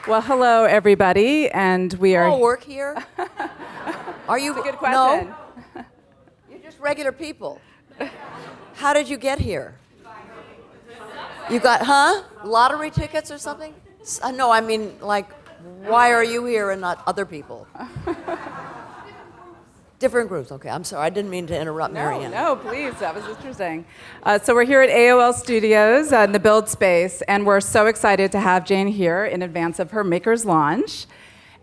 Well, hello, everybody, and we are... all work here? Are you? That's a good question. No? You're just regular people. How did you get here? You got, lottery tickets or something? No, I mean, like, why are you here and not other people? Different groups, okay. I'm sorry, I didn't mean to interrupt Marianne. No, please, that was interesting. So we're here at AOL Studios in the Build space, and we're so excited to have Jane here in advance of her Maker's launch.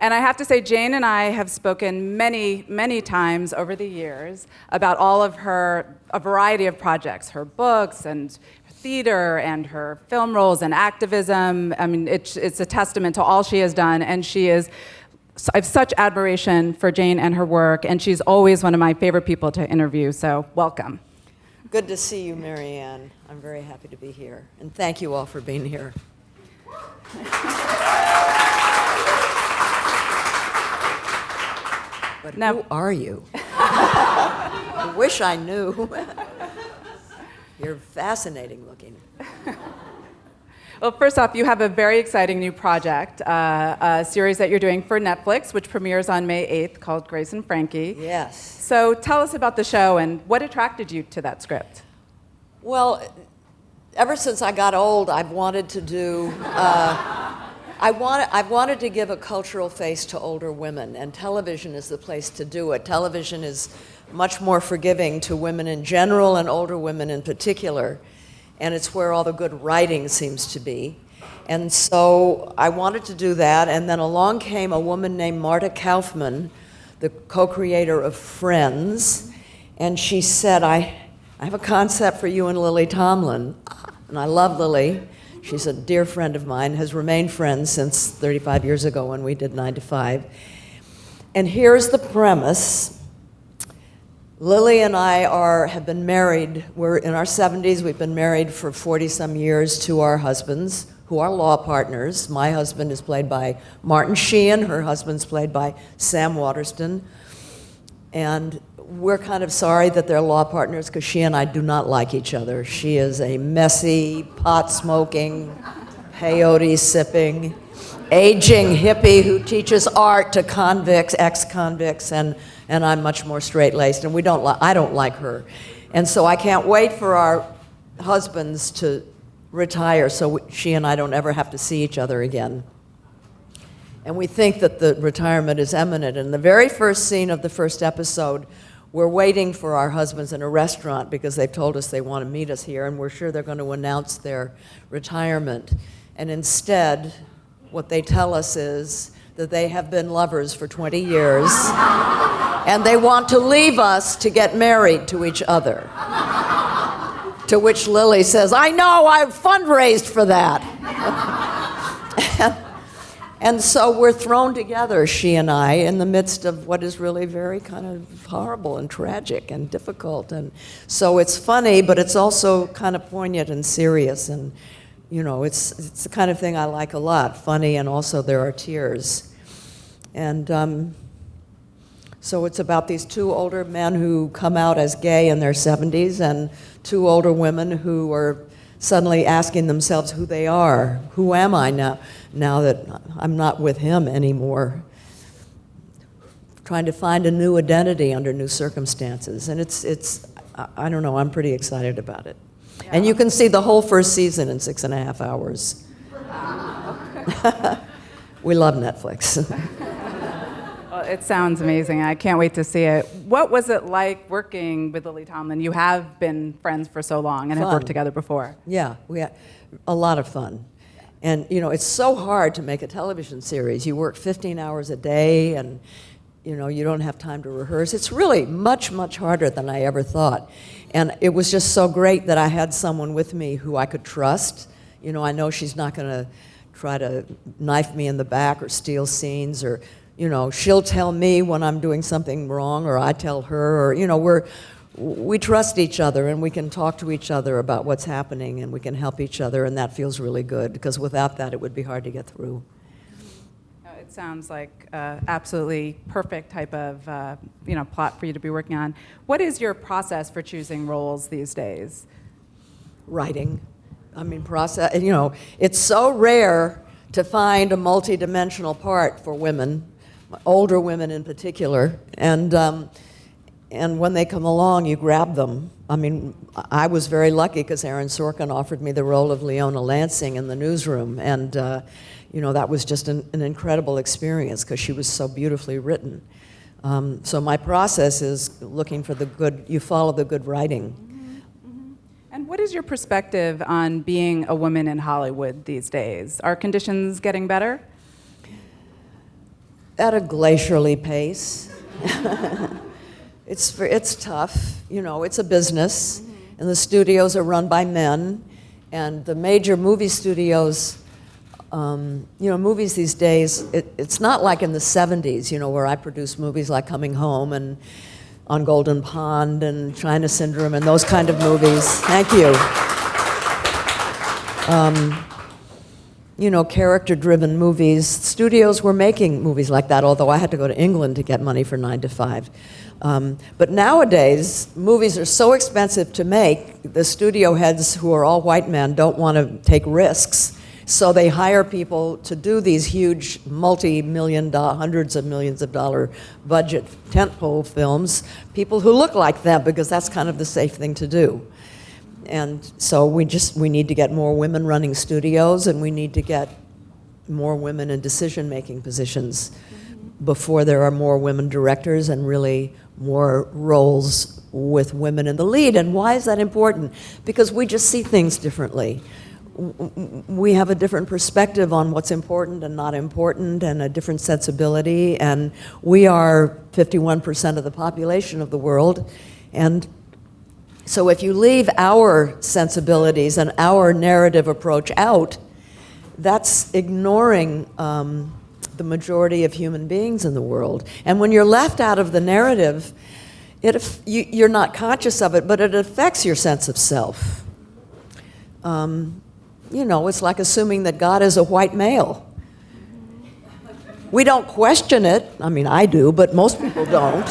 And I have to say, Jane and I have spoken many, many times over the years about all of a variety of projects, her books and theater and her film roles and activism. I mean, it's a testament to all she has done, and I have such admiration for Jane and her work, and she's always one of my favorite people to interview, so welcome. Good to see you, Marianne. I'm very happy to be here, and thank you all for being here. But now, who are you? I wish I knew. You're fascinating looking. Well, first off, you have a very exciting new project, a series that you're doing for Netflix, which premieres on May 8th, called Grace and Frankie. Yes. So tell us about the show and what attracted you to that script? Well, ever since I got old, I've wanted to do, I've wanted to give a cultural face to older women, and television is the place to do it. Television is much more forgiving to women in general and older women in particular. And it's where all the good writing seems to be. And so I wanted to do that, and then along came a woman named Marta Kaufman, the co-creator of Friends, and she said, I have a concept for you and Lily Tomlin. And I love Lily. She's a dear friend of mine, has remained friends since 35 years ago when we did 9 to 5. And here's the premise. Lily and I have been married. We're in our 70s. We've been married for 40-some years to our husbands, who are law partners. My husband is played by Martin Sheehan. Her husband's played by Sam Waterston. And we're kind of sorry that they're law partners because she and I do not like each other. She is a messy, pot-smoking, peyote-sipping, aging hippie who teaches art to convicts, ex-convicts, and I'm much more straight-laced, and I don't like her. And so I can't wait for our husbands to retire so she and I don't ever have to see each other again. And we think that the retirement is imminent. In the very first scene of the first episode, we're waiting for our husbands in a restaurant because they've told us they want to meet us here, and we're sure they're going to announce their retirement. And instead, what they tell us is that they have been lovers for 20 years, and they want to leave us to get married to each other. To which Lily says, I know, I've fundraised for that. And so we're thrown together, she and I, in the midst of what is really very kind of horrible and tragic and difficult. And so it's funny, but it's also kind of poignant and serious. And you know, it's the kind of thing I like a lot, funny, and also there are tears. And so it's about these two older men who come out as gay in their 70s and two older women who are suddenly asking themselves who they are. Who am I now that I'm not with him anymore? Trying to find a new identity under new circumstances. And it's I don't know, I'm pretty excited about it. Yeah. And you can see the whole first season in 6.5 hours. We love Netflix. Well, it sounds amazing. I can't wait to see it. What was it like working with Lily Tomlin? You have been friends for so long and have worked together before. Yeah, we had a lot of fun. And you know, it's so hard to make a television series. You work 15 hours a day, and you know, you don't have time to rehearse. It's really much, much harder than I ever thought. And it was just so great that I had someone with me who I could trust. You know, I know she's not going to try to knife me in the back or steal scenes, or, you know, she'll tell me when I'm doing something wrong, or I tell her, or, you know, we trust each other, and we can talk to each other about what's happening, and we can help each other, and that feels really good, because without that, it would be hard to get through. It sounds like absolutely perfect type of plot for you to be working on. What is your process for choosing roles these days? Writing. I mean, process. You know, it's so rare to find a multidimensional part for women, older women in particular, and when they come along, you grab them. I mean, I was very lucky because Aaron Sorkin offered me the role of Leona Lansing in The Newsroom, and that was just an incredible experience because she was so beautifully written. So my process is looking for the good, you follow the good writing. Mm-hmm. Mm-hmm. And what is your perspective on being a woman in Hollywood these days? Are conditions getting better? At a glacially pace. It's tough, it's a business, and the studios are run by men, and the major movie studios, movies these days, it's not like in the 70s, where I produced movies like Coming Home and On Golden Pond and China Syndrome and those kind of movies. Thank you. Character-driven movies. Studios were making movies like that, although I had to go to England to get money for 9 to 5. But nowadays, movies are so expensive to make, the studio heads, who are all white men, don't want to take risks. So they hire people to do these huge multi-million dollar, hundreds of millions of dollar budget tentpole films, people who look like them, because that's kind of the safe thing to do. And so we need to get more women running studios, and we need to get more women in decision-making positions before there are more women directors and really more roles with women in the lead. And why is that important? Because we just see things differently. We have a different perspective on what's important and not important, and a different sensibility, and we are 51% of the population of the world. And so if you leave our sensibilities and our narrative approach out, that's ignoring the majority of human beings in the world. And when you're left out of the narrative, you're not conscious of it, but it affects your sense of self. It's like assuming that God is a white male. We don't question it. I mean, I do, but most people don't.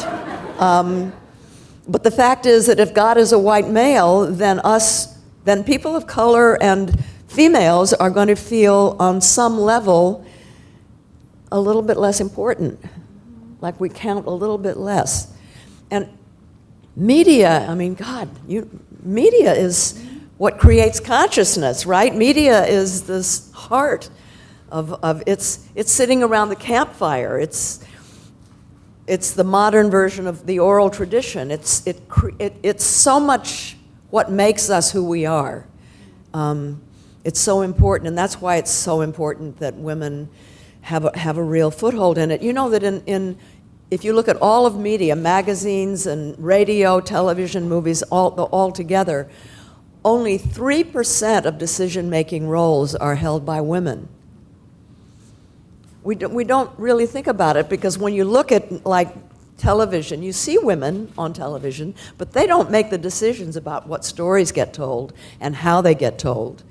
But the fact is that if God is a white male, then people of color and females are going to feel on some level a little bit less important, like we count a little bit less. And media, media is what creates consciousness, right? Media is this heart of it's sitting around the campfire. It's the modern version of the oral tradition. It's so much what makes us who we are. It's so important, and that's why it's so important that women have a real foothold in it. You know that if you look at all of media, magazines and radio, television, movies, all together, only 3% of decision-making roles are held by women. We don't really think about it, because when you look at like television, you see women on television, but they don't make the decisions about what stories get told and how they get told.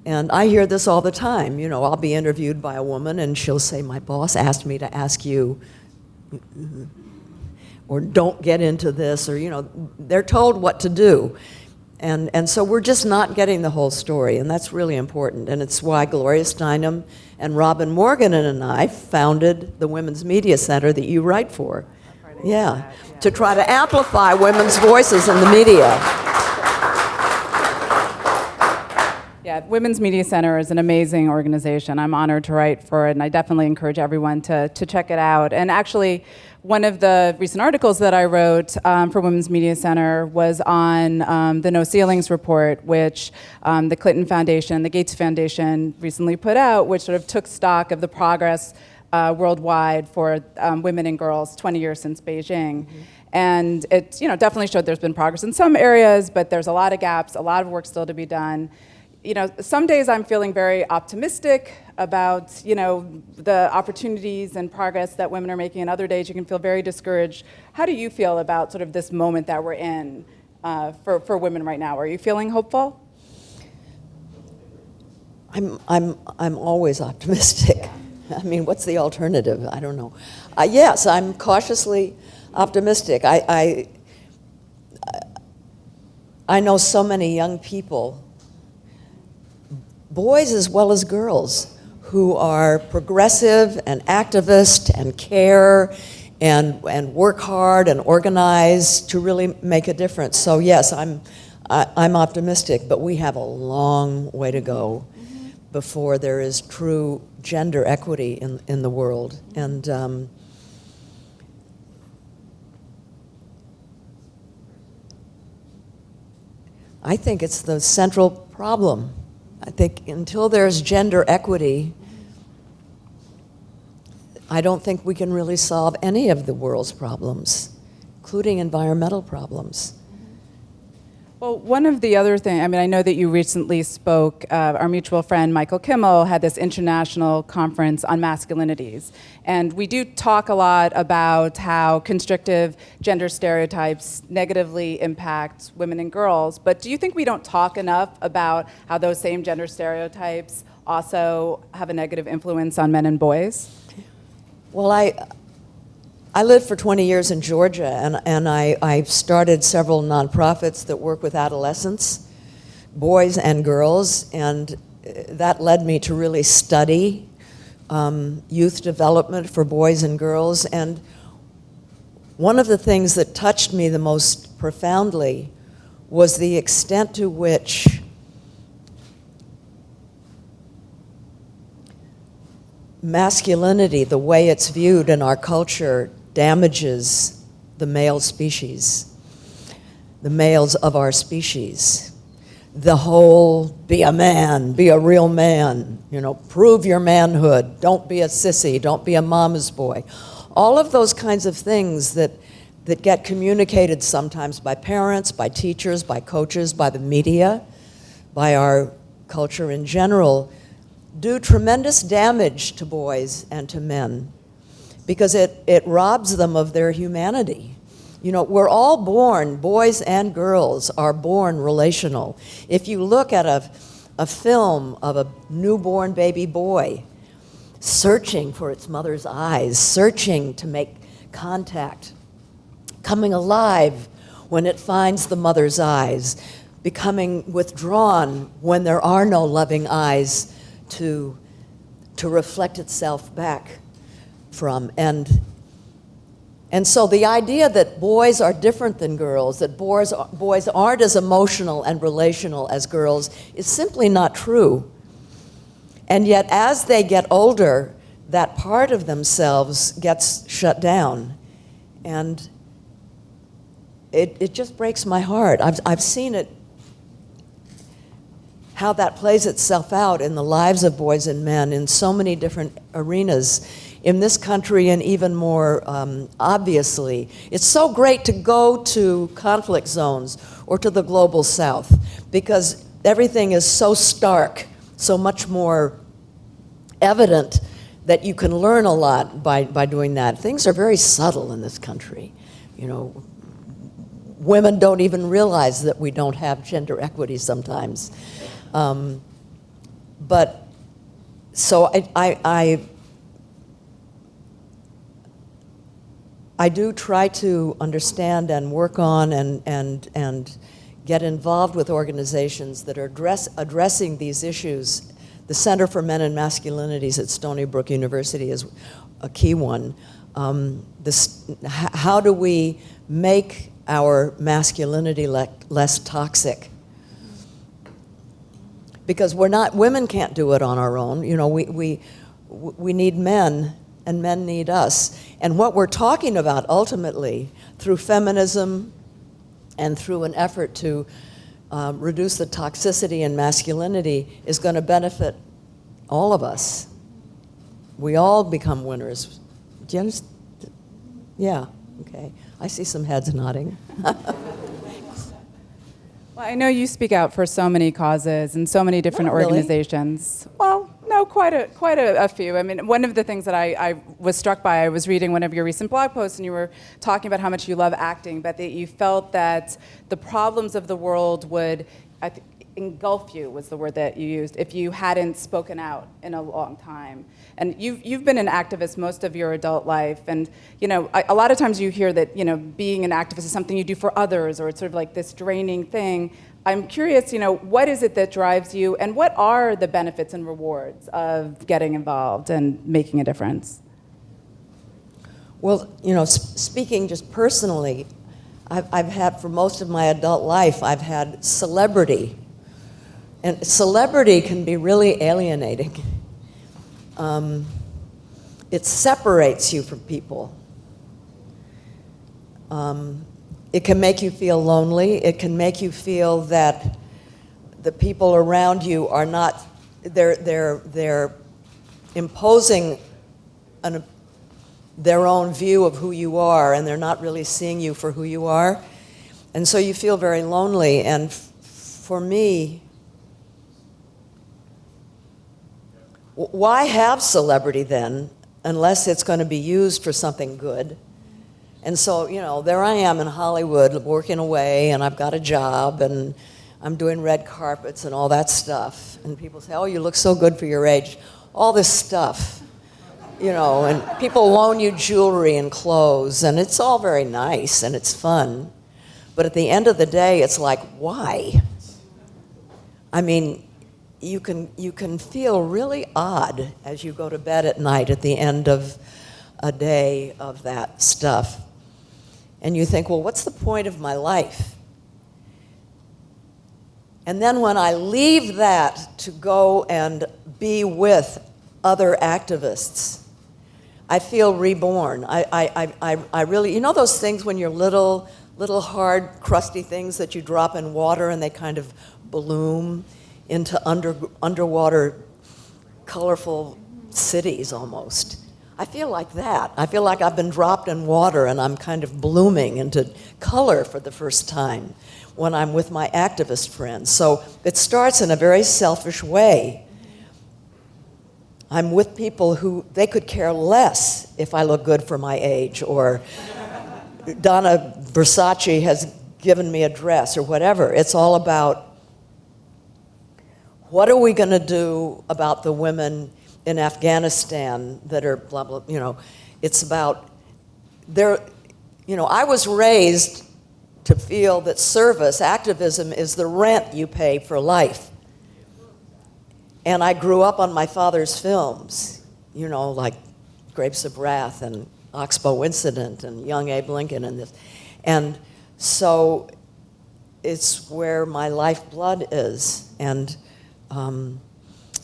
And I hear this all the time. I'll be interviewed by a woman and she'll say, "My boss asked me to ask you," or "don't get into this," or they're told what to do. And so we're just not getting the whole story, and that's really important. And it's why Gloria Steinem and Robin Morgan and I founded the Women's Media Center that you write for. Yeah, to try to amplify women's voices in the media. Yeah, Women's Media Center is an amazing organization. I'm honored to write for it, and I definitely encourage everyone to check it out. And actually, one of the recent articles that I wrote for Women's Media Center was on the No Ceilings report, which the Clinton Foundation, the Gates Foundation recently put out, which sort of took stock of the progress worldwide for women and girls 20 years since Beijing. Mm-hmm. And it definitely showed there's been progress in some areas, but there's a lot of gaps, a lot of work still to be done. Some days I'm feeling very optimistic about, the opportunities and progress that women are making, and other days you can feel very discouraged. How do you feel about sort of this moment that we're in for women right now? Are you feeling hopeful? I'm always optimistic. I mean, what's the alternative? I don't know. Yes, I'm cautiously optimistic. I know so many young people, boys as well as girls, who are progressive and activist and care and work hard and organize to really make a difference. So yes, I'm optimistic, but we have a long way to go before there is true gender equity in the world. And I think it's the central problem. I think until there's gender equity, I don't think we can really solve any of the world's problems, including environmental problems. Well, one of the other things, I mean, I know that you recently spoke, our mutual friend Michael Kimmel had this international conference on masculinities. And we do talk a lot about how constrictive gender stereotypes negatively impact women and girls, but do you think we don't talk enough about how those same gender stereotypes also have a negative influence on men and boys? Well, I lived for 20 years in Georgia, and I started several nonprofits that work with adolescents, boys and girls, and that led me to really study youth development for boys and girls. And one of the things that touched me the most profoundly was the extent to which masculinity, the way it's viewed in our culture, damages the male species, the males of our species. The whole, be a man, be a real man, prove your manhood, don't be a sissy, don't be a mama's boy. All of those kinds of things that get communicated sometimes by parents, by teachers, by coaches, by the media, by our culture in general, do tremendous damage to boys and to men, because it robs them of their humanity. We're all born, boys and girls are born relational. If you look at a film of a newborn baby boy searching for its mother's eyes, searching to make contact, coming alive when it finds the mother's eyes, becoming withdrawn when there are no loving eyes to reflect itself back from. And so the idea that boys are different than girls, that boys aren't as emotional and relational as girls, is simply not true. And yet as they get older, that part of themselves gets shut down. And it just breaks my heart. I've seen it, how that plays itself out in the lives of boys and men in so many different arenas in this country, and even more obviously. It's so great to go to conflict zones or to the global south, because everything is so stark, so much more evident, that you can learn a lot by doing that. Things are very subtle in this country. Women don't even realize that we don't have gender equity sometimes. But so I do try to understand and work on and get involved with organizations that are addressing these issues. The Center for Men and Masculinities at Stony Brook University is a key one. How do we make our masculinity less toxic? Because women can't do it on our own. We need men, and men need us. And what we're talking about ultimately, through feminism and through an effort to reduce the toxicity in masculinity, is going to benefit all of us. We all become winners. Do you understand? Yeah, okay. I see some heads nodding. Well, I know you speak out for so many causes and so many different organizations. Well, no, quite a few. I mean, one of the things that I was struck by, I was reading one of your recent blog posts, and you were talking about how much you love acting, but that you felt that the problems of the world would, I think, engulf you was the word that you used, if you hadn't spoken out in a long time. And you've been an activist most of your adult life, and a lot of times you hear that being an activist is something you do for others, or it's sort of like this draining thing. I'm curious, what is it that drives you, and what are the benefits and rewards of getting involved and making a difference? Well, speaking just personally, I've had, for most of my adult life, I've had celebrity. And celebrity can be really alienating. It separates you from people. It can make you feel lonely. It can make you feel that the people around you are not, they're imposing their own view of who you are, and they're not really seeing you for who you are. And so you feel very lonely. And for me, why have celebrity then, unless it's going to be used for something good? And so, there I am in Hollywood working away, and I've got a job, and I'm doing red carpets and all that stuff. And people say, oh, you look so good for your age. All this stuff, and people loan you jewelry and clothes, and it's all very nice, and it's fun. But at the end of the day, it's like, why? I mean, you can feel really odd as you go to bed at night at the end of a day of that stuff. And you think, well, what's the point of my life? And then when I leave that to go and be with other activists, I feel reborn. I really, those things when you're little hard, crusty things that you drop in water and they kind of bloom into underwater, colorful cities almost. I feel like that. I feel like I've been dropped in water and I'm kind of blooming into color for the first time when I'm with my activist friends. So it starts in a very selfish way. I'm with people who, they could care less if I look good for my age, or Donna Versace has given me a dress, or whatever. It's all about, what are we going to do about the women in Afghanistan that are blah, blah, it's about, I was raised to feel that service, activism, is the rent you pay for life. And I grew up on my father's films, like Grapes of Wrath and Oxbow Incident and Young Abe Lincoln and this. And so it's where my lifeblood is. And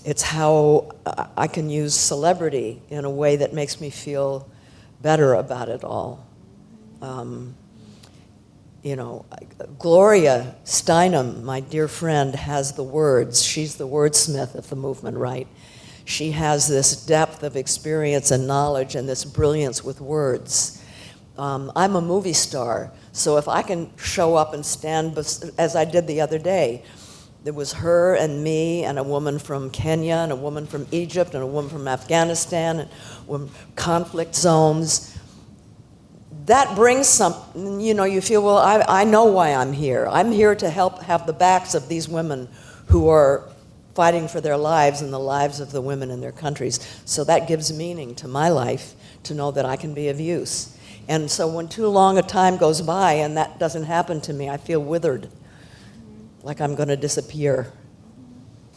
it's how I can use celebrity in a way that makes me feel better about it all. Gloria Steinem, my dear friend, has the words. She's the wordsmith of the movement, right? She has this depth of experience and knowledge and this brilliance with words. I'm a movie star, so if I can show up and stand, as I did the other day, there was her and me and a woman from Kenya and a woman from Egypt and a woman from Afghanistan and conflict zones. That brings something, you feel, well, I know why I'm here. I'm here to help have the backs of these women who are fighting for their lives and the lives of the women in their countries. So that gives meaning to my life, to know that I can be of use. And so when too long a time goes by and that doesn't happen to me, I feel withered, like I'm going to disappear.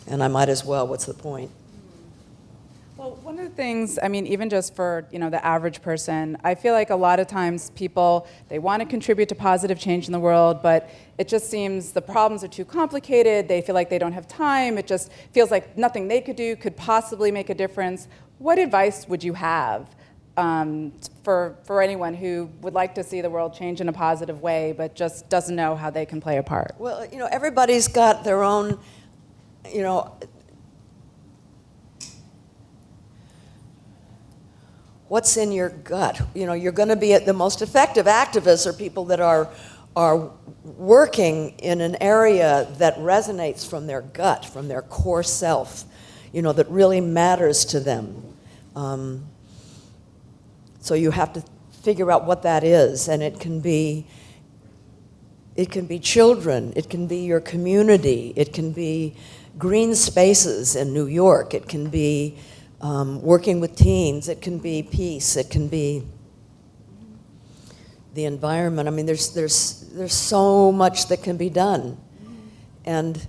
And I might as well. What's the point? Well, one of the things, even just for, the average person, I feel like a lot of times people, they want to contribute to positive change in the world, but it just seems the problems are too complicated. They feel like they don't have time. It just feels like nothing they could do could possibly make a difference. What advice would you have for anyone who would like to see the world change in a positive way, but just doesn't know how they can play a part? Well, everybody's got their own, what's in your gut? You're going to be the most effective activists are people that are working in an area that resonates from their gut, from their core self, that really matters to them. So you have to figure out what that is, and it can be children, it can be your community, it can be green spaces in New York, it can be working with teens, it can be peace, it can be the environment. There's so much that can be done, And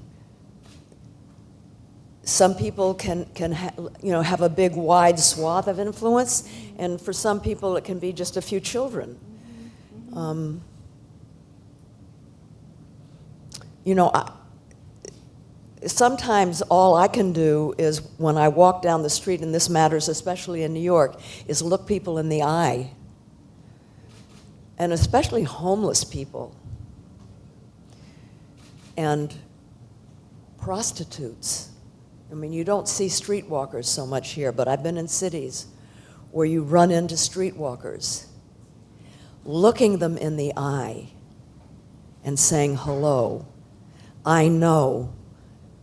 some people can have a big, wide swath of influence, and for some people it can be just a few children. Sometimes all I can do is, when I walk down the street, and this matters especially in New York, is look people in the eye, and especially homeless people and prostitutes. I mean, you don't see streetwalkers so much here, but I've been in cities where you run into streetwalkers. Looking them in the eye and saying hello, I know,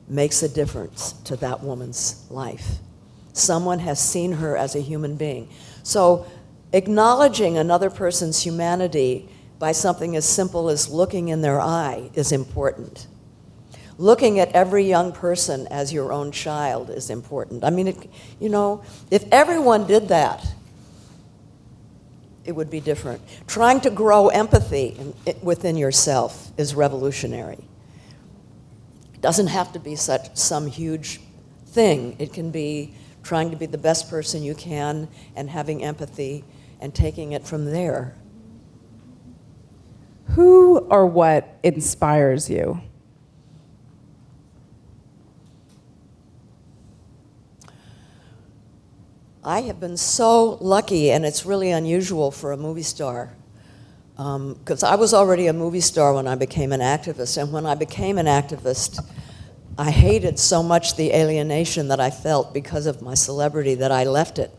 makes a difference to that woman's life. Someone has seen her as a human being. So acknowledging another person's humanity by something as simple as looking in their eye is important. Looking at every young person as your own child is important. I mean, if everyone did that, it would be different. Trying to grow empathy within yourself is revolutionary. It doesn't have to be some huge thing. It can be trying to be the best person you can and having empathy and taking it from there. Who or what inspires you? I have been so lucky, and it's really unusual for a movie star, because I was already a movie star when I became an activist, and when I became an activist, I hated so much the alienation that I felt because of my celebrity that I left it.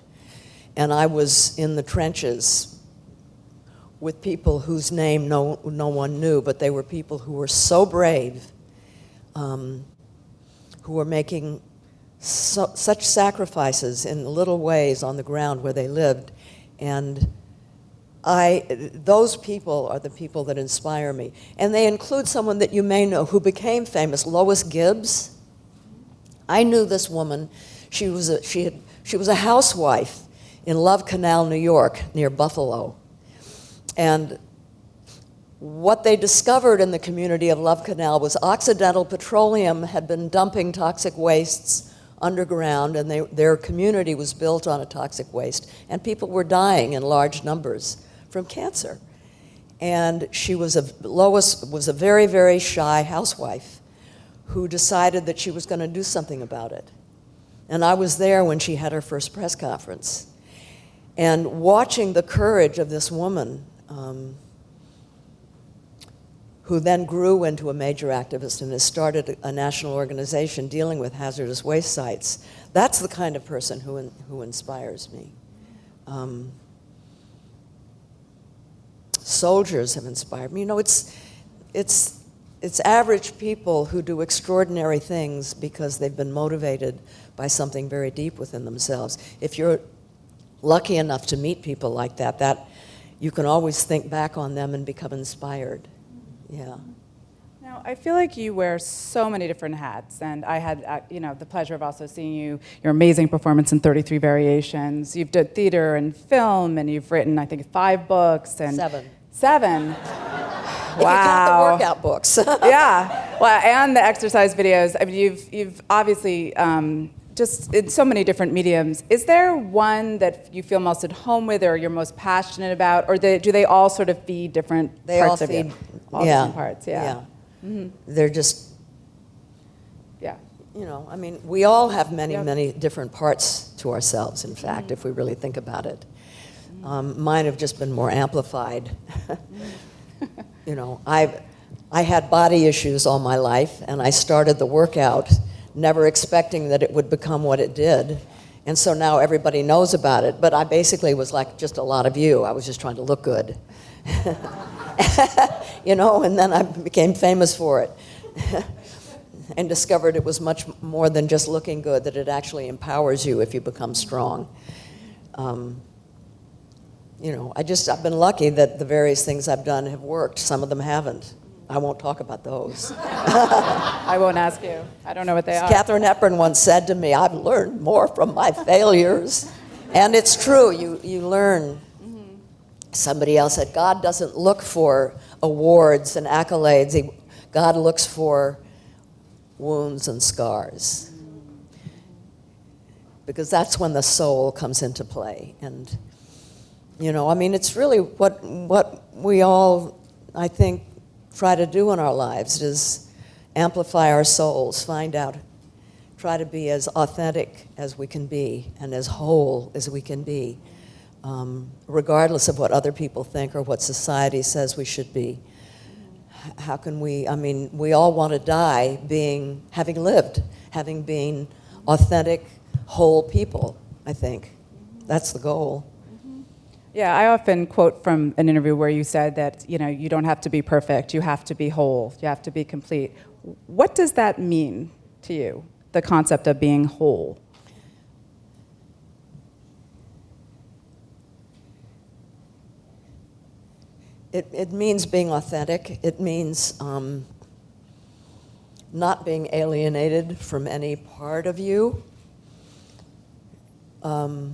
And I was in the trenches with people whose name no one knew, but they were people who were so brave, who were making such sacrifices in little ways on the ground where they lived. And those people are the people that inspire me. And they include someone that you may know who became famous, Lois Gibbs. I knew this woman. She was a housewife in Love Canal, New York, near Buffalo. And what they discovered in the community of Love Canal was Occidental Petroleum had been dumping toxic wastes underground, and their community was built on a toxic waste, and people were dying in large numbers from cancer. And Lois was a very, very shy housewife who decided that she was going to do something about it. And I was there when she had her first press conference. And watching the courage of this woman, who then grew into a major activist and has started a national organization dealing with hazardous waste sites. That's the kind of person who inspires me. Soldiers have inspired me. It's average people who do extraordinary things because they've been motivated by something very deep within themselves. If you're lucky enough to meet people like that you can always think back on them and become inspired. Yeah. Now, I feel like you wear so many different hats, and I had the pleasure of also seeing your amazing performance in 33 Variations. You've done theater and film, and you've written, I think, 5 books. And 7. 7? Wow. If you count the workout books. Yeah. Well, and the exercise videos. I mean, you've obviously just in so many different mediums. Is there one that you feel most at home with, or you're most passionate about, or do they all sort of feed different parts of you? All different parts, yeah. Mm-hmm. They're just, yeah. I mean, we all have many different parts to ourselves, in fact, if we really think about it. Mine have just been more amplified. I had body issues all my life, and I started the workout never expecting that it would become what it did. And so now everybody knows about it, but I basically was like just a lot of you. I was just trying to look good. And then I became famous for it and discovered it was much more than just looking good, that it actually empowers you if you become strong. I've been lucky that the various things I've done have worked. Some of them haven't. I won't talk about those. I won't ask you. I don't know what they are. Katharine Hepburn once said to me, I've learned more from my failures. And it's true, you learn. Mm-hmm. Somebody else said, God doesn't look for awards and accolades. God looks for wounds and scars. Because that's when the soul comes into play. And, you know, I mean, it's really what we all, I think, try to do in our lives is amplify our souls, find out, try to be as authentic as we can be and as whole as we can be, regardless of what other people think or what society says we should be. How can we, I mean, we all want to die having lived, having been authentic, whole people, I think. That's the goal. Yeah, I often quote from an interview where you said that, you know, you don't have to be perfect, you have to be whole, you have to be complete. What does that mean to you, the concept of being whole? It means being authentic. It means not being alienated from any part of you. I'll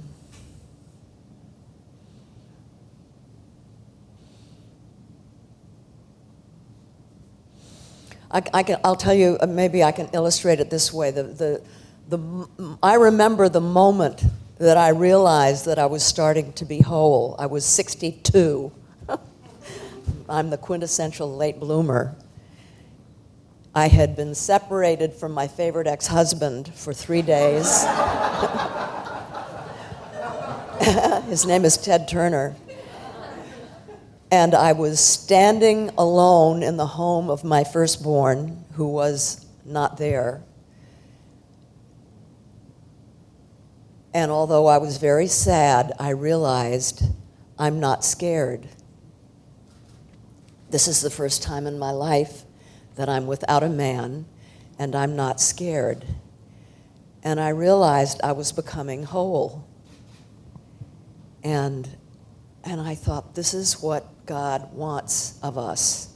tell you, maybe I can illustrate it this way. I remember the moment that I realized that I was starting to be whole. I was 62. I'm the quintessential late bloomer. I had been separated from my favorite ex-husband for 3 days. His name is Ted Turner. And I was standing alone in the home of my firstborn, who was not there. And although I was very sad, I realized I'm not scared. This is the first time in my life that I'm without a man, and I'm not scared. And I realized I was becoming whole. And I thought, this is what God wants of us.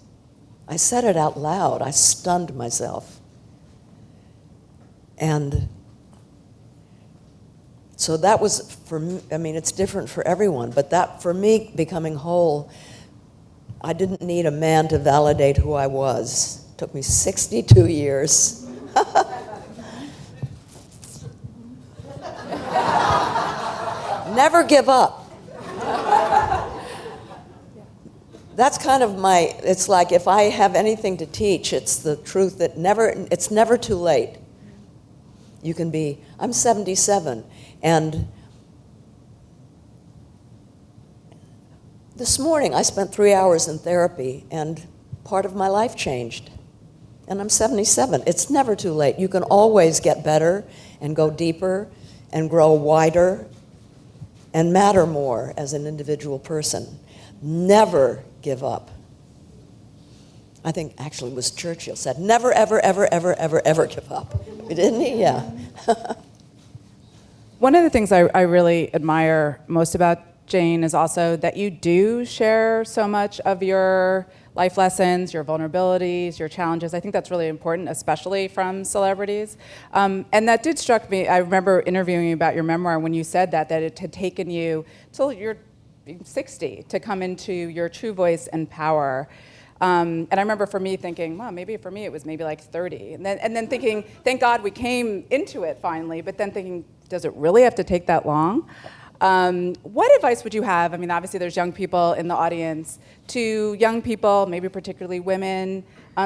I said it out loud. I stunned myself. And so that was for me, I mean, it's different for everyone, but that, for me, becoming whole, I didn't need a man to validate who I was. It took me 62 years. Never give up. That's kind of it's like if I have anything to teach, it's the truth that it's never too late. You can be, I'm 77, and this morning I spent 3 hours in therapy, and part of my life changed. And I'm 77. It's never too late. You can always get better and go deeper and grow wider and matter more as an individual person. Never give up. I think actually it was Churchill said, never, ever, ever, ever, ever, ever give up. Didn't he? Yeah. One of the things I really admire most about Jane is also that you do share so much of your life lessons, your vulnerabilities, your challenges. I think that's really important, especially from celebrities. And that did struck me. I remember interviewing you about your memoir when you said that it had taken you till you're 60 to come into your true voice and power. And I remember for me thinking, well, maybe for me it was maybe like 30. And then thinking, thank God we came into it finally, but then thinking, does it really have to take that long? What advice would you have? I mean, obviously there's young people in the audience, to young people, maybe particularly women,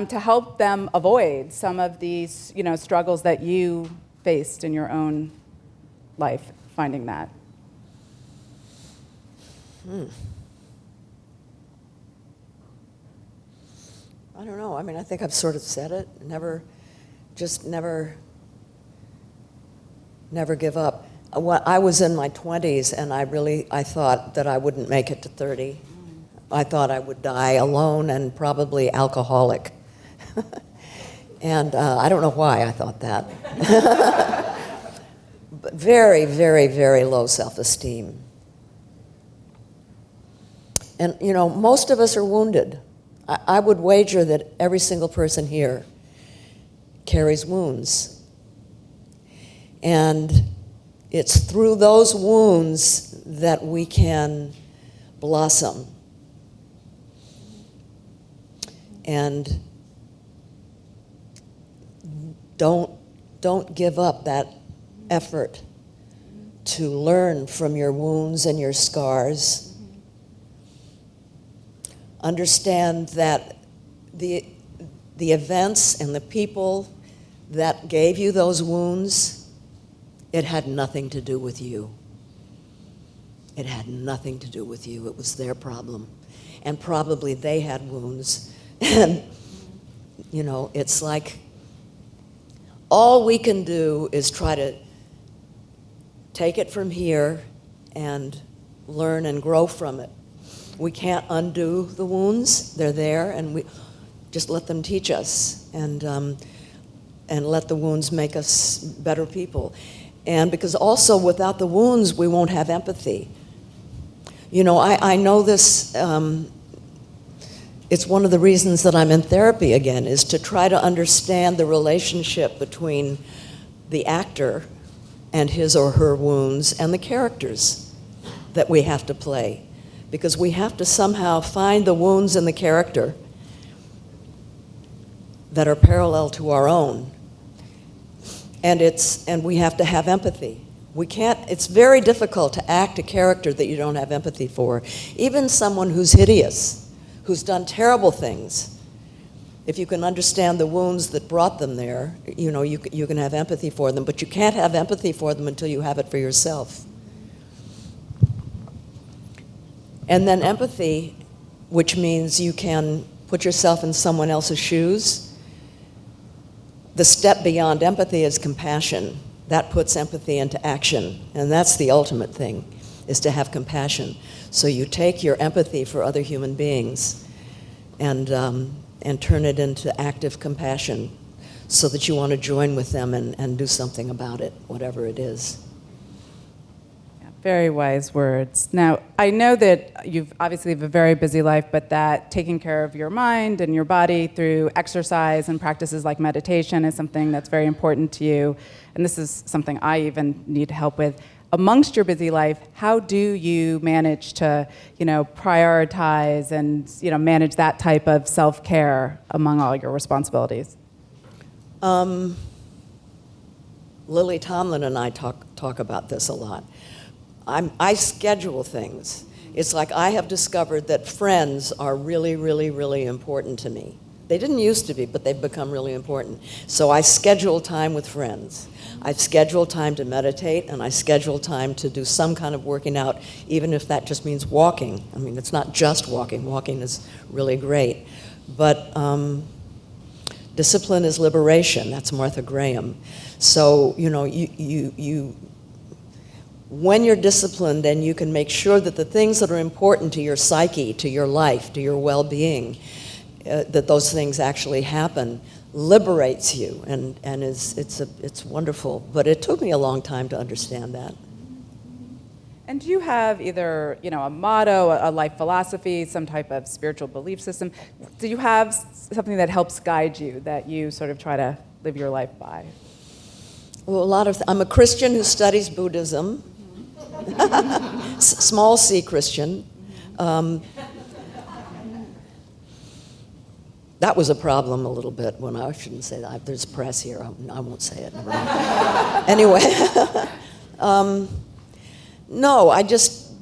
to help them avoid some of these, struggles that you faced in your own life, finding that. I don't know. I mean, I think I've sort of said it. Never give up. I was in my 20s, and I thought that I wouldn't make it to 30. I thought I would die alone and probably alcoholic. And I don't know why I thought that. But very, very, very low self-esteem. And, most of us are wounded. I would wager that every single person here carries wounds. And it's through those wounds that we can blossom. And don't give up that effort to learn from your wounds and your scars. Understand that the events and the people that gave you those wounds, it had nothing to do with you. It had nothing to do with you. It was their problem. And probably they had wounds. And, you know, it's like all we can do is try to take it from here and learn and grow from it. We can't undo the wounds. They're there, and we just let them teach us, and let the wounds make us better people. And because also without the wounds, we won't have empathy. You know, I know this, it's one of the reasons that I'm in therapy again, is to try to understand the relationship between the actor and his or her wounds and the characters that we have to play. Because we have to somehow find the wounds in the character that are parallel to our own. And we have to have empathy. We can't, it's very difficult to act a character that you don't have empathy for. Even someone who's hideous, who's done terrible things, if you can understand the wounds that brought them there, you know, you can have empathy for them, but you can't have empathy for them until you have it for yourself. And then empathy, which means you can put yourself in someone else's shoes. The step beyond empathy is compassion. That puts empathy into action, and that's the ultimate thing, is to have compassion. So you take your empathy for other human beings and turn it into active compassion so that you want to join with them and do something about it, whatever it is. Very wise words. Now, I know that you've obviously have a very busy life, but that taking care of your mind and your body through exercise and practices like meditation is something that's very important to you. And this is something I even need help with. Amongst your busy life, how do you manage to, you know, prioritize and, you know, manage that type of self-care among all your responsibilities? Lily Tomlin and I talk about this a lot. I schedule things. It's like I have discovered that friends are really, really, really important to me. They didn't used to be, but they've become really important. So I schedule time with friends. I schedule time to meditate, and I schedule time to do some kind of working out, even if that just means walking. I mean, it's not just walking. Walking is really great. But discipline is liberation. That's Martha Graham. So, you know, when you're disciplined and you can make sure that the things that are important to your psyche, to your life, to your well-being, that those things actually happen, liberates you, and it's wonderful. But it took me a long time to understand that. And do you have either, you know, a motto, a life philosophy, some type of spiritual belief system? Do you have something that helps guide you, that you sort of try to live your life by? Well, I'm a Christian who studies Buddhism. Small C Christian. That was a problem a little bit when I shouldn't say that. There's press here. I won't say it. Never mind. Anyway, no,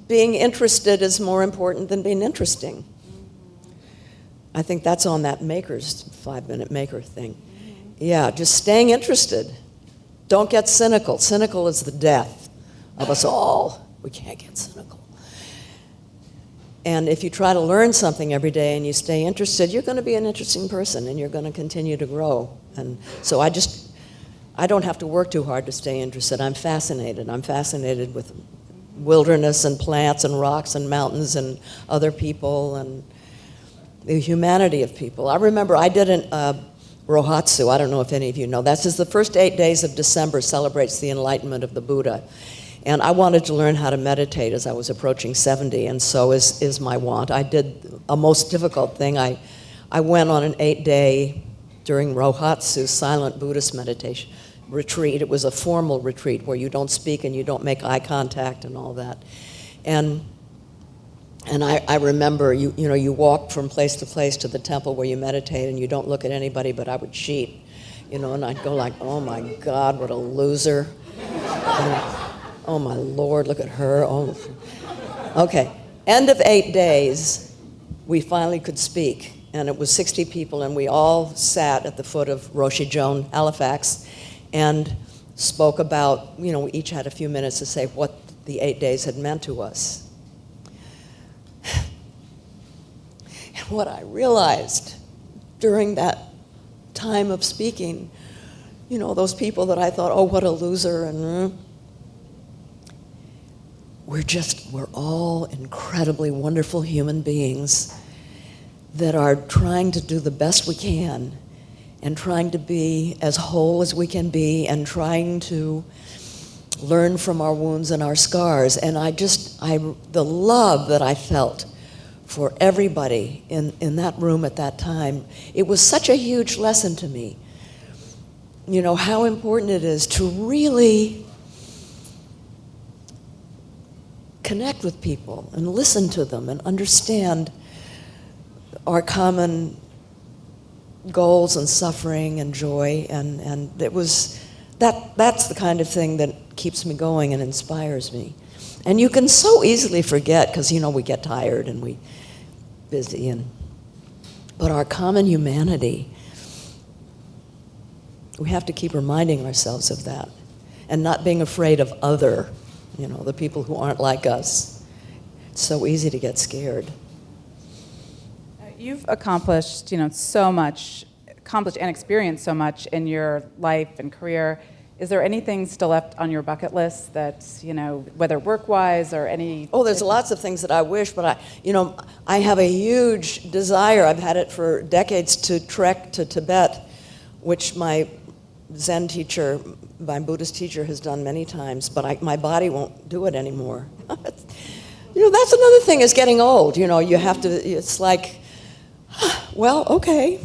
being interested is more important than being interesting. I think that's on that Maker's 5-minute Maker thing. Yeah, just staying interested. Don't get cynical. Cynical is the death of us all. We can't get cynical. And if you try to learn something every day and you stay interested, you're going to be an interesting person and you're going to continue to grow. And so I don't have to work too hard to stay interested. I'm fascinated. I'm fascinated with wilderness and plants and rocks and mountains and other people and the humanity of people. I remember I did Rohatsu. I don't know if any of you know. That's just the first 8 days of December celebrates the enlightenment of the Buddha. And I wanted to learn how to meditate as I was approaching 70, and so is my want. I did a most difficult thing. I went on an 8-day, during Rohatsu, silent Buddhist meditation retreat. It was a formal retreat where you don't speak and you don't make eye contact and all that. And I remember, you walk from place to place to the temple where you meditate and you don't look at anybody, but I would cheat. you know, and I'd go like, oh my God, what a loser. Oh my Lord, look at her. Oh. Okay, end of 8 days, we finally could speak. And it was 60 people, and we all sat at the foot of Roshi Joan Halifax and spoke about, you know, we each had a few minutes to say what the 8 days had meant to us. And what I realized during that time of speaking, you know, those people that I thought, oh, what a loser, and we're all incredibly wonderful human beings that are trying to do the best we can and trying to be as whole as we can be and trying to learn from our wounds and our scars. And the love that I felt for everybody in that room at that time, it was such a huge lesson to me. You know, how important it is to really connect with people and listen to them and understand our common goals and suffering and joy, and it was that's the kind of thing that keeps me going and inspires me. And you can so easily forget, because you know we get tired and we busy, but our common humanity, we have to keep reminding ourselves of that and not being afraid of other, you know, the people who aren't like us. It's so easy to get scared. You've accomplished, you know, so much, accomplished and experienced so much in your life and career. Is there anything still left on your bucket list that, you know, whether work-wise or any? Oh, there's lots of things that I wish, but I have a huge desire. I've had it for decades to trek to Tibet, which my Zen teacher, my Buddhist teacher, has done many times, but my body won't do it anymore. You know, that's another thing is getting old. You know, you have to, it's like, well, okay,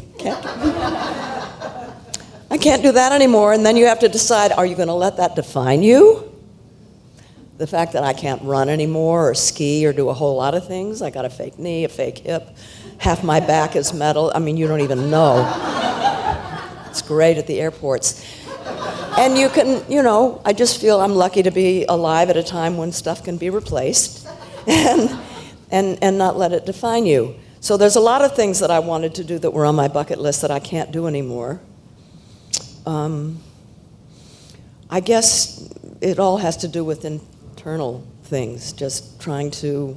I can't do that anymore. And then you have to decide, are you going to let that define you? The fact that I can't run anymore or ski or do a whole lot of things. I got a fake knee, a fake hip, half my back is metal. I mean, you don't even know. It's great at the airports. And you can, you know, I just feel I'm lucky to be alive at a time when stuff can be replaced and not let it define you. So there's a lot of things that I wanted to do that were on my bucket list that I can't do anymore. I guess it all has to do with internal things, just trying to,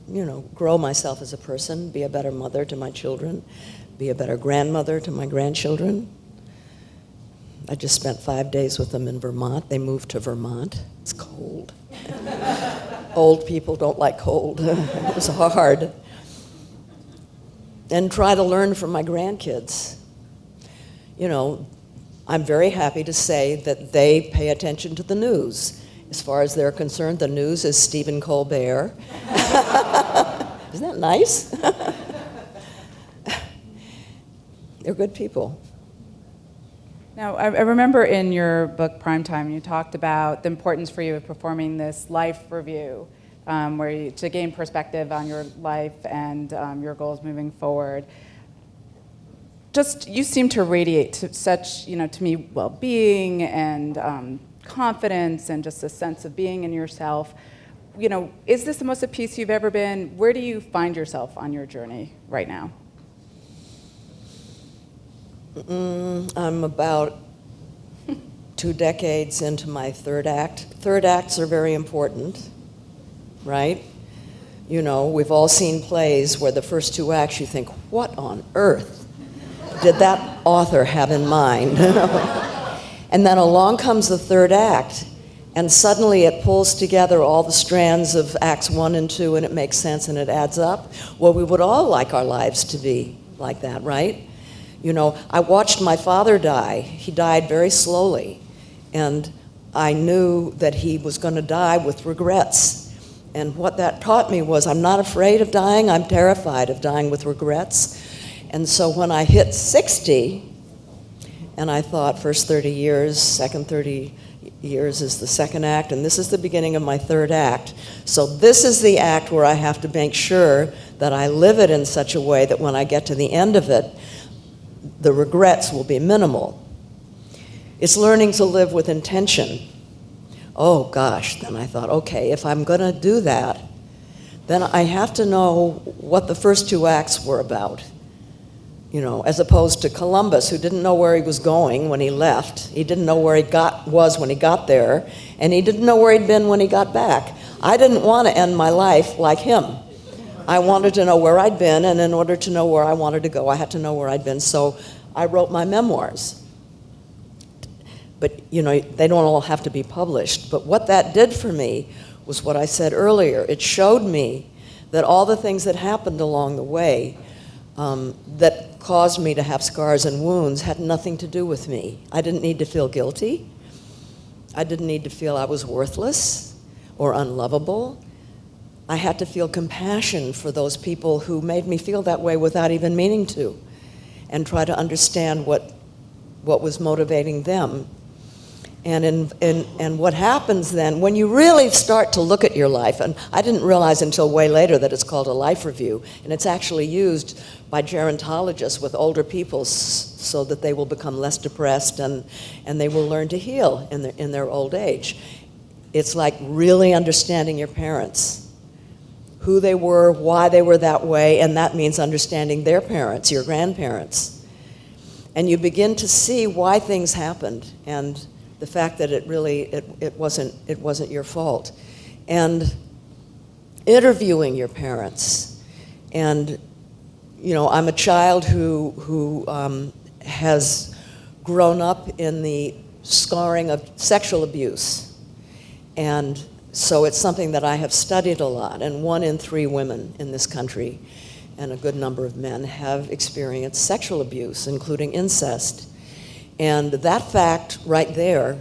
you know, grow myself as a person, be a better mother to my children, be a better grandmother to my grandchildren. I just spent 5 days with them in Vermont. They moved to Vermont. It's cold. Old people don't like cold. It was hard. And try to learn from my grandkids. You know, I'm very happy to say that they pay attention to the news. As far as they're concerned, the news is Stephen Colbert. Isn't that nice? They're good people. Now, I remember in your book, Primetime, you talked about the importance for you of performing this life review, to gain perspective on your life and your goals moving forward. Just, you seem to radiate such, you know, to me, well-being and confidence and just a sense of being in yourself. You know, is this the most at peace you've ever been? Where do you find yourself on your journey right now? I'm about 2 decades into my third act. Third acts are very important, right? You know, we've all seen plays where the first 2 acts you think, what on earth did that author have in mind? And then along comes the third act, and suddenly it pulls together all the strands of acts 1 and 2, and it makes sense and it adds up. Well, we would all like our lives to be like that, right? You know, I watched my father die. He died very slowly, and I knew that he was going to die with regrets. And what that taught me was I'm not afraid of dying, I'm terrified of dying with regrets. And so when I hit 60, and I thought first 30 years, second 30 years is the second act, and this is the beginning of my third act. So this is the act where I have to make sure that I live it in such a way that when I get to the end of it, the regrets will be minimal. It's learning to live with intention. Oh gosh, then I thought, okay, if I'm going to do that, then I have to know what the first two acts were about. You know, as opposed to Columbus, who didn't know where he was going when he left. He didn't know where he was when he got there, and he didn't know where he'd been when he got back. I didn't want to end my life like him. I wanted to know where I'd been, and in order to know where I wanted to go, I had to know where I'd been, so I wrote my memoirs. But, you know, they don't all have to be published. But what that did for me was what I said earlier. It showed me that all the things that happened along the way that caused me to have scars and wounds had nothing to do with me. I didn't need to feel guilty. I didn't need to feel I was worthless or unlovable. I had to feel compassion for those people who made me feel that way without even meaning to, and try to understand what was motivating them. And what happens then, when you really start to look at your life, and I didn't realize until way later that it's called a life review, and it's actually used by gerontologists with older people so that they will become less depressed and they will learn to heal in their old age. It's like really understanding your parents, who they were, why they were that way, and that means understanding their parents, your grandparents. And you begin to see why things happened, and the fact that it wasn't your fault. And interviewing your parents. And, you know, I'm a child who has grown up in the scarring of sexual abuse. And so it's something that I have studied a lot. And 1 in 3 women in this country, and a good number of men, have experienced sexual abuse, including incest. And that fact right there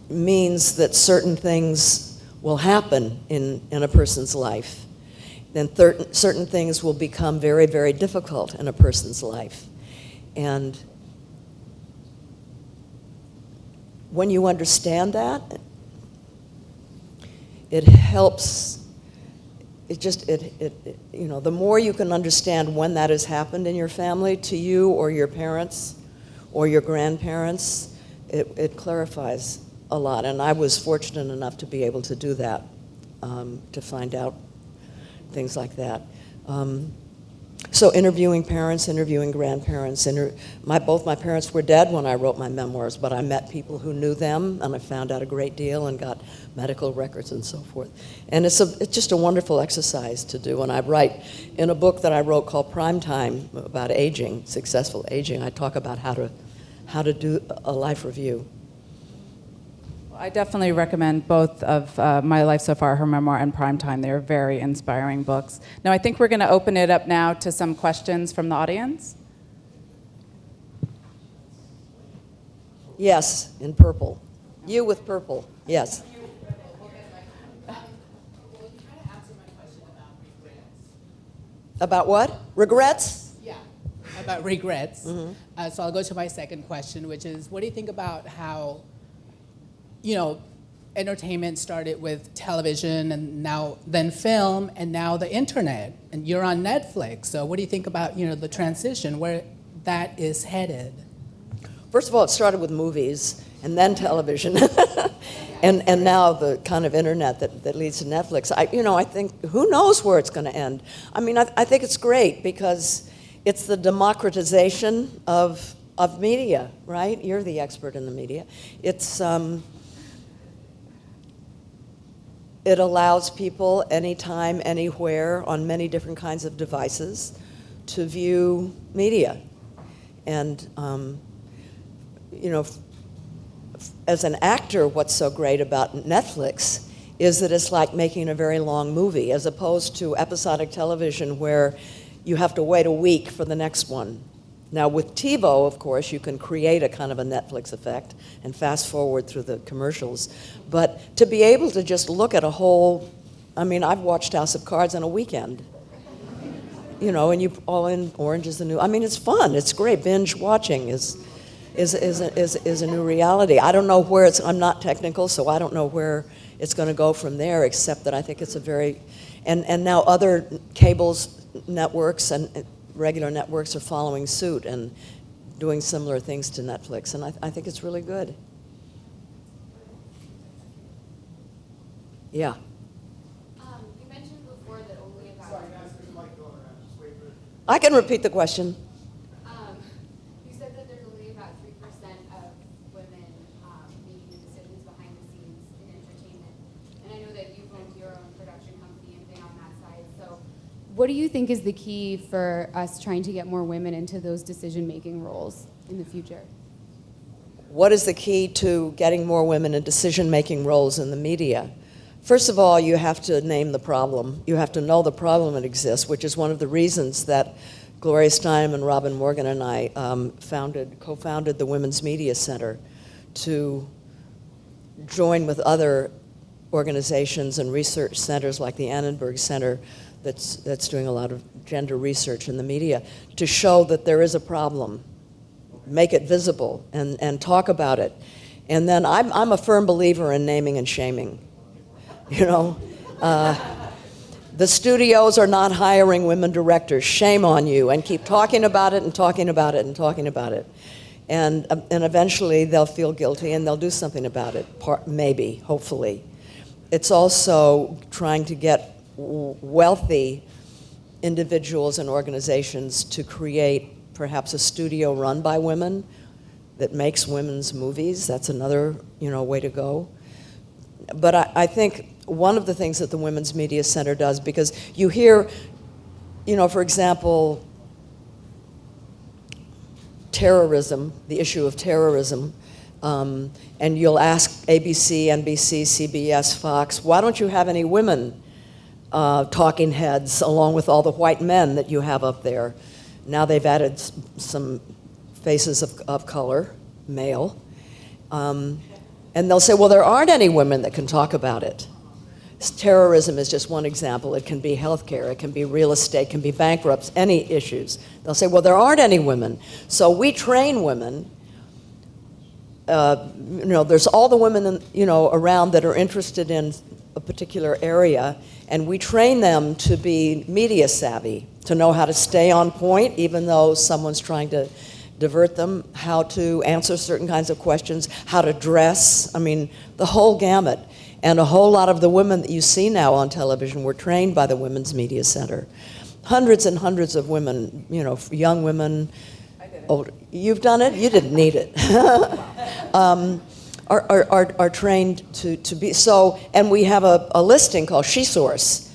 means that certain things will happen in a person's life. Then certain things will become very, very difficult in a person's life. And when you understand that, it helps. You know, the more you can understand when that has happened in your family to you or your parents or your grandparents, it clarifies a lot. And I was fortunate enough to be able to do that, to find out things like that. So interviewing parents, interviewing grandparents. Both my parents were dead when I wrote my memoirs, but I met people who knew them, and I found out a great deal and got medical records and so forth. And it's just a wonderful exercise to do. And I write in a book that I wrote called Prime Time about aging, successful aging. I talk about how to do a life review. I definitely recommend both of My Life So Far, her memoir, and Prime Time. They're very inspiring books. Now, I think we're going to open it up now to some questions from the audience. Yes, in purple. You with purple, yes. About what? Regrets? Yeah, about regrets. Mm-hmm. So I'll go to my second question, which is, what do you think about how, you know, entertainment started with television and then film and now the internet, and you're on Netflix. So what do you think about, you know, the transition, where that is headed? First of all, it started with movies and then television. and now the kind of internet that leads to Netflix. I think, who knows where it's going to end? I mean, I think it's great because it's the democratization of media, right? You're the expert in the media. It allows people anytime, anywhere, on many different kinds of devices to view media. And, you know, as an actor, what's so great about Netflix is that it's like making a very long movie, as opposed to episodic television where you have to wait a week for the next one. Now with TiVo, of course, you can create a kind of a Netflix effect and fast forward through the commercials. But to be able to just look at a whole, I mean, I've watched House of Cards in a weekend. You know, and you all in Orange is the New, I mean, it's fun, it's great. Binge watching is a new reality. I don't know where I'm not technical, so I don't know where it's going to go from there, except that I think it's a very, and now other cables networks and regular networks are following suit and doing similar things to Netflix, and I think it's really good. Yeah. You mentioned before that only about. Sorry, guys, there's a mic going around. Just wait for it. I can repeat the question. You said that there's only about 3% of women making the decisions behind the scenes in entertainment. And I know that you've owned your own production company and been on that side. So what do you think is the key for us trying to get more women into those decision-making roles in the future? What is the key to getting more women in decision-making roles in the media? First of all, you have to name the problem. You have to know the problem that exists, which is one of the reasons that Gloria Steinem and Robin Morgan and I co-founded the Women's Media Center to join with other organizations and research centers like the Annenberg Center that's doing a lot of gender research in the media to show that there is a problem, make it visible, and talk about it. And then I'm a firm believer in naming and shaming. You know, the studios are not hiring women directors. Shame on you. And keep talking about it and talking about it and talking about it. And eventually they'll feel guilty and they'll do something about it, maybe, hopefully. It's also trying to get wealthy individuals and organizations to create perhaps a studio run by women that makes women's movies. That's another, way to go. But I think one of the things that the Women's Media Center does, because you hear, for example, terrorism, the issue of terrorism, and you'll ask ABC, NBC, CBS, Fox, why don't you have any women talking heads along with all the white men that you have up there? Now they've added some faces of color, male. And they'll say, well, there aren't any women that can talk about it. Terrorism is just one example. It can be healthcare, it can be real estate, it can be bankrupts, any issues. They'll say, well, there aren't any women. So we train women. There's all the women, around that are interested in a particular area, and we train them to be media savvy, to know how to stay on point, even though someone's trying to divert them, how to answer certain kinds of questions, how to dress, the whole gamut. And a whole lot of the women that you see now on television were trained by the Women's Media Center. Hundreds and hundreds of women, young women, older. You've done it? You didn't need it. are trained to be so, and we have a listing called She Source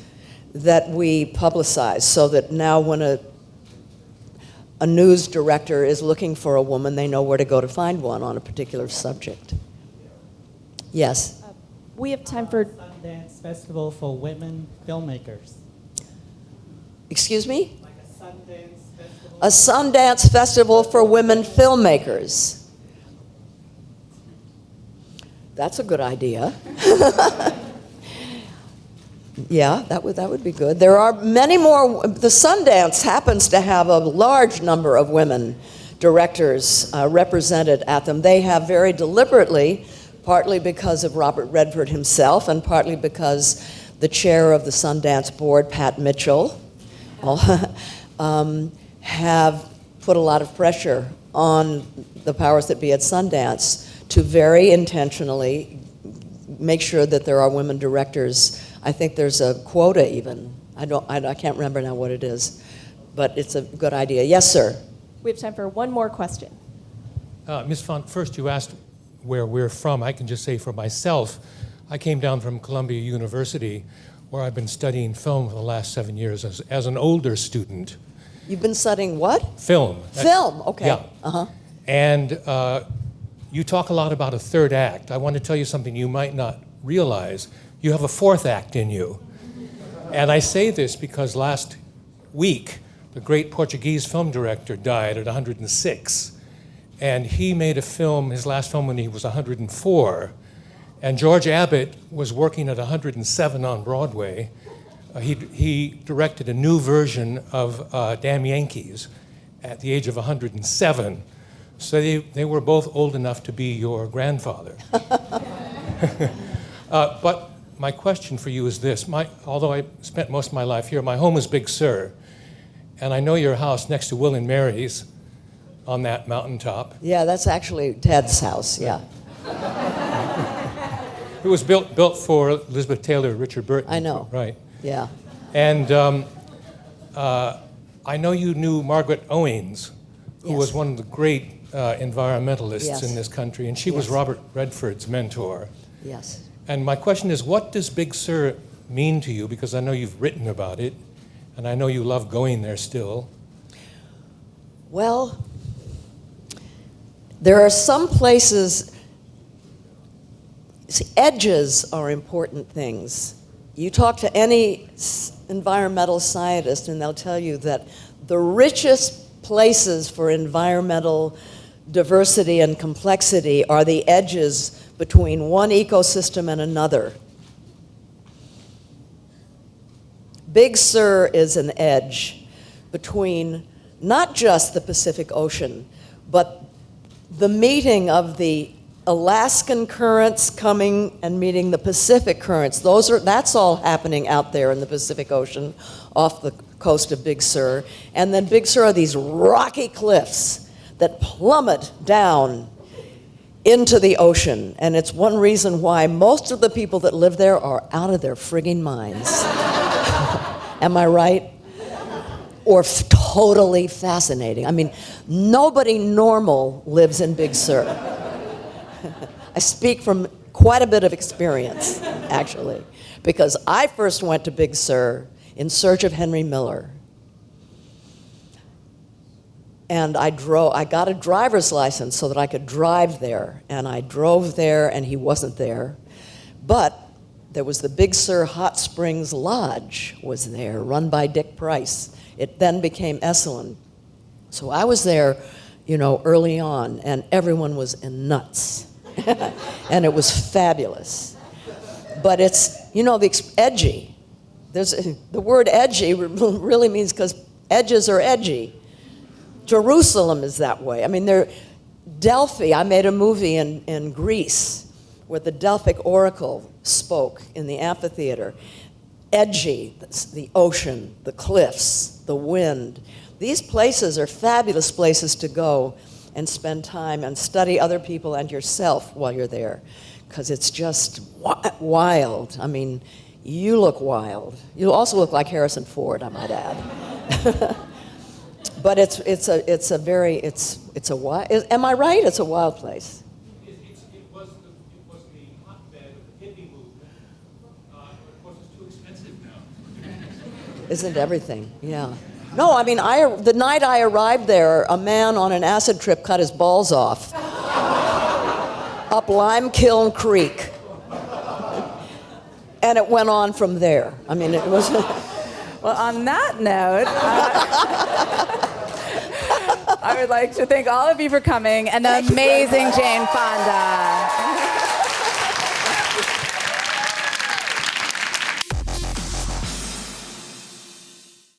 that we publicize so that now when a news director is looking for a woman, they know where to go to find one on a particular subject. Yes? We have time for... Sundance Festival for women filmmakers. Excuse me? Like a Sundance Festival. A Sundance Festival for women filmmakers. That's a good idea. Yeah, that would be good. There are many more. The Sundance happens to have a large number of women directors represented at them. They have very deliberately, partly because of Robert Redford himself and partly because the chair of the Sundance board, Pat Mitchell, have put a lot of pressure on the powers that be at Sundance to very intentionally make sure that there are women directors. I think there's a quota even. I can't remember now what it is, but it's a good idea. Yes, sir. We have time for one more question. Ms. Font, first you asked where we're from. I can just say for myself, I came down from Columbia University, where I've been studying film for the last 7 years as an older student. You've been studying what? Film. Film, okay. Yeah. Uh-huh. And you talk a lot about a third act. I want to tell you something you might not realize. You have a fourth act in you. And I say this because last week, the great Portuguese film director died at 106. And he made a film, his last film, when he was 104. And George Abbott was working at 107 on Broadway. He directed a new version of Damn Yankees at the age of 107. So they were both old enough to be your grandfather. But my question for you is this. Although I spent most of my life here, my home is Big Sur. And I know your house next to Will and Mary's on that mountaintop. Yeah, that's actually Ted's house, yeah. It was built for Elizabeth Taylor, Richard Burton. I know. Right. Yeah. And I know you knew Margaret Owings, who Yes. was one of the great environmentalists Yes. in this country, and she was Yes. Robert Redford's mentor. Yes. And my question is, what does Big Sur mean to you? Because I know you've written about it, and I know you love going there still. Well, there are some places, see, edges are important things. You talk to any environmental scientist, and they'll tell you that the richest places for environmental diversity and complexity are the edges between one ecosystem and another. Big Sur is an edge between not just the Pacific Ocean, but the meeting of the Alaskan currents coming and meeting the Pacific currents. That's all happening out there in the Pacific Ocean off the coast of Big Sur. And then Big Sur are these rocky cliffs that plummet down into the ocean. And it's one reason why most of the people that live there are out of their frigging minds. Am I right? Or totally fascinating. I mean, nobody normal lives in Big Sur. I speak from quite a bit of experience, actually, because I first went to Big Sur in search of Henry Miller. And I got a driver's license so that I could drive there. And I drove there, and he wasn't there. But there was the Big Sur Hot Springs Lodge was there, run by Dick Price. It then became Esalen. So I was there, early on, and everyone was in nuts. And it was fabulous. But it's, edgy. The word edgy really means because edges are edgy. Jerusalem is that way. I mean, Delphi, I made a movie in Greece where the Delphic oracle spoke in the amphitheater. Edgy, the ocean, the cliffs, the wind. These places are fabulous places to go and spend time and study other people and yourself while you're there, because it's just wild. I mean, you look wild. You also look like Harrison Ford, I might add. But it's a wild. Am I right? It's a wild place. It was the hotbed of the hippie movement. Of course, it's too expensive now. Isn't everything? Yeah. No, I mean, the night I arrived there, a man on an acid trip cut his balls off up Lime Kiln Creek. And it went on from there. I mean, it was... Well, on that note, I would like to thank all of you for coming and the amazing Jane Fonda.